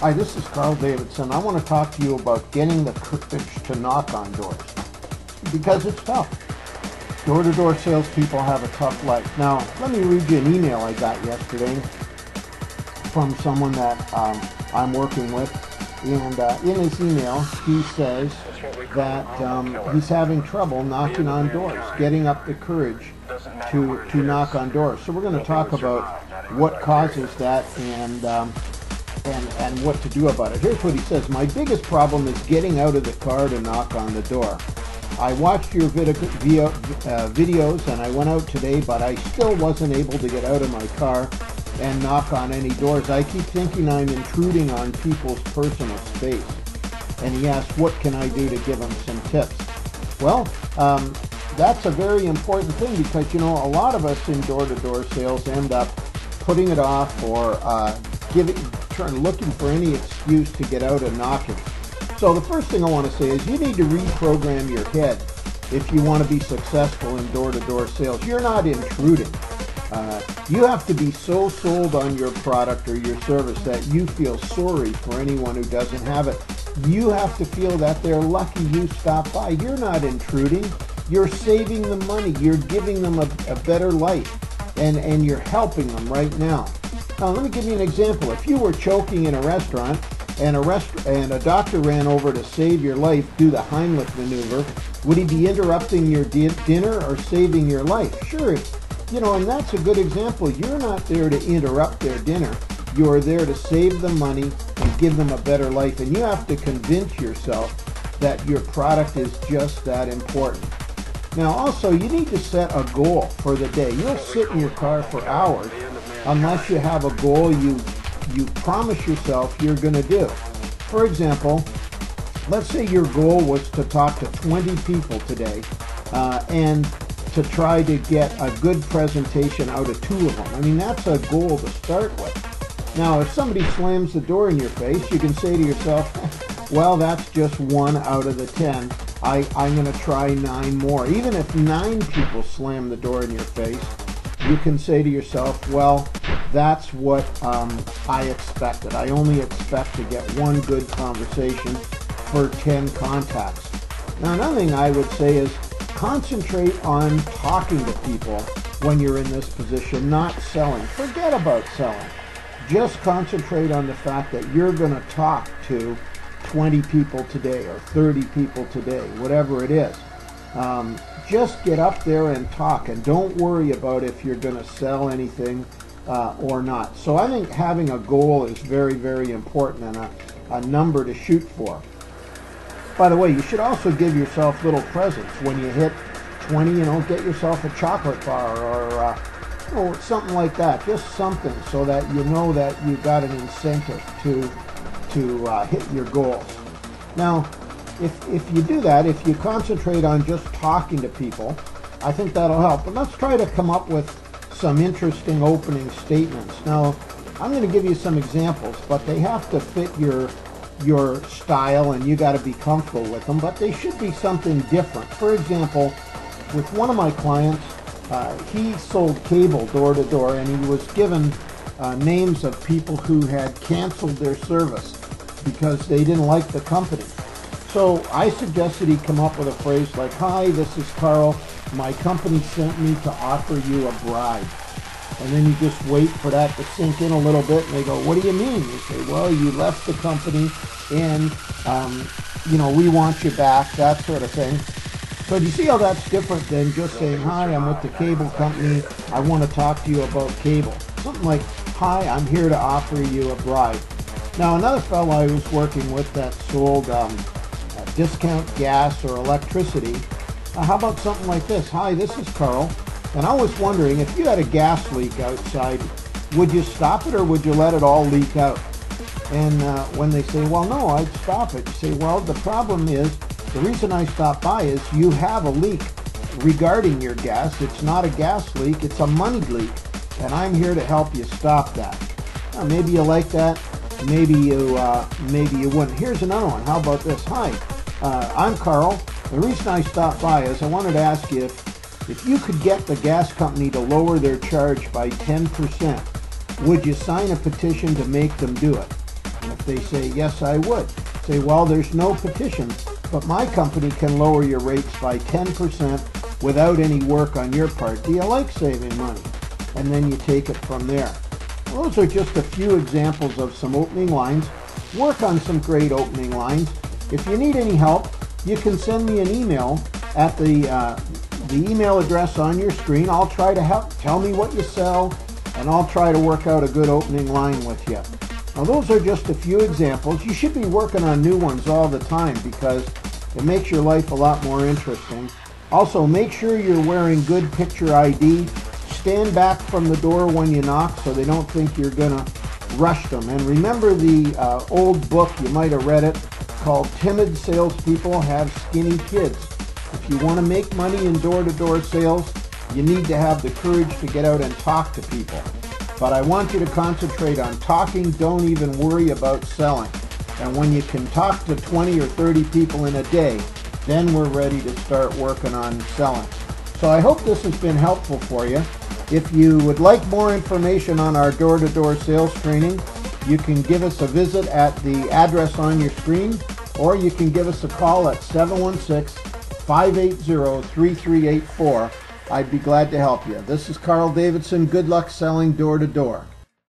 Hi, this is Carl Davidson. I want to talk to you about getting the courage to knock on doors because it's tough. Door-to-door salespeople have a tough life. Now, let me read you an email I got yesterday from someone that I'm working with. And in his email, he says that he's having trouble knocking on doors, getting up the courage to knock on doors. So we're going to talk about what causes that and what to do about it. Here's what he says. My biggest problem is getting out of the car to knock on the door. I watched your videos and I went out today, but I still wasn't able to get out of my car and knock on any doors. I keep thinking I'm intruding on people's personal space. And he asked, what can I do to give him some tips? Well, that's a very important thing because, you know, a lot of us in door-to-door sales end up putting it off or looking for any excuse to get out and knocking. So the first thing I want to say is you need to reprogram your head if you want to be successful in door-to-door sales. You're not intruding. You have to be so sold on your product or your service that you feel sorry for anyone who doesn't have it. You have to feel that they're lucky you stopped by. You're not intruding. You're saving them money. You're giving them a better life. And you're helping them right now. Now, let me give you an example. If you were choking in a restaurant and a doctor ran over to save your life, do the Heimlich maneuver, would he be interrupting your dinner or saving your life? Sure, you know, and that's a good example. You're not there to interrupt their dinner. You're there to save them money and give them a better life. And you have to convince yourself that your product is just that important. Now, also, you need to set a goal for the day. You'll sit in your car for hours unless you have a goal you promise yourself you're going to do. For example, let's say your goal was to talk to 20 people today and to try to get a good presentation out of 2 of them. I mean, that's a goal to start with. Now, if somebody slams the door in your face, you can say to yourself, well, that's just 1 out of the 10. I'm going to try 9 more. Even if 9 people slam the door in your face, you can say to yourself, well, that's what I expected. I only expect to get 1 good conversation for 10 contacts. Now, another thing I would say is concentrate on talking to people when you're in this position, not selling. Forget about selling. Just concentrate on the fact that you're going to talk to 20 people today or 30 people today, whatever it is. Just get up there and talk, and don't worry about if you're going to sell anything or not. So I think having a goal is very, very important and a number to shoot for. By the way, you should also give yourself little presents when you hit 20. You know, get yourself a chocolate bar or something like that. Just something so that you know that you got an incentive to hit your goals. Now, if you do that, if you concentrate on just talking to people, I think that'll help. But let's try to come up with some interesting opening statements. Now, I'm going to give you some examples, but they have to fit your style, and you got to be comfortable with them, but they should be something different. For example, with one of my clients, he sold cable door to door, and he was given names of people who had canceled their service because they didn't like the company. So I suggested he come up with a phrase like, hi, this is Carl. My company sent me to offer you a bribe. And then you just wait for that to sink in a little bit, and they go, what do you mean? You say, well, you left the company and, we want you back, that sort of thing. So do you see how that's different than just saying, hi, I'm with the cable company. I want to talk to you about cable. Something like, hi, I'm here to offer you a bribe. Now, another fellow I was working with that sold discount gas or electricity, how about something like this? Hi, this is Carl. And I was wondering, if you had a gas leak outside, would you stop it or would you let it all leak out? And when they say, well, no, I'd stop it. You say, well, the problem is, the reason I stopped by is you have a leak regarding your gas. It's not a gas leak, it's a money leak. And I'm here to help you stop that. Maybe you like that, maybe you wouldn't. Here's another one. How about this? Hi, I'm Carl. The reason I stopped by is I wanted to ask you if you could get the gas company to lower their charge by 10%, would you sign a petition to make them do it? If they say, yes, I would, say, well, there's no petition, but my company can lower your rates by 10% without any work on your part. Do you like saving money? And then you take it from there. Well, those are just a few examples of some opening lines. Work on some great opening lines. If you need any help, you can send me an email at the email address on your screen. I'll try to help. Tell me what you sell, and I'll try to work out a good opening line with you. Now, those are just a few examples. You should be working on new ones all the time because it makes your life a lot more interesting. Also, make sure you're wearing good picture ID. Stand back from the door when you knock so they don't think you're going to rush them. And remember the old book, you might have read it, called Timid Salespeople Have Skinny Kids. If you want to make money in door-to-door sales, you need to have the courage to get out and talk to people. But I want you to concentrate on talking. Don't even worry about selling. And when you can talk to 20 or 30 people in a day, then we're ready to start working on selling. So I hope this has been helpful for you. If you would like more information on our door-to-door sales training, you can give us a visit at the address on your screen, or you can give us a call at 716-580-3384. I'd be glad to help you. This is Carl Davidson. Good luck selling door-to-door.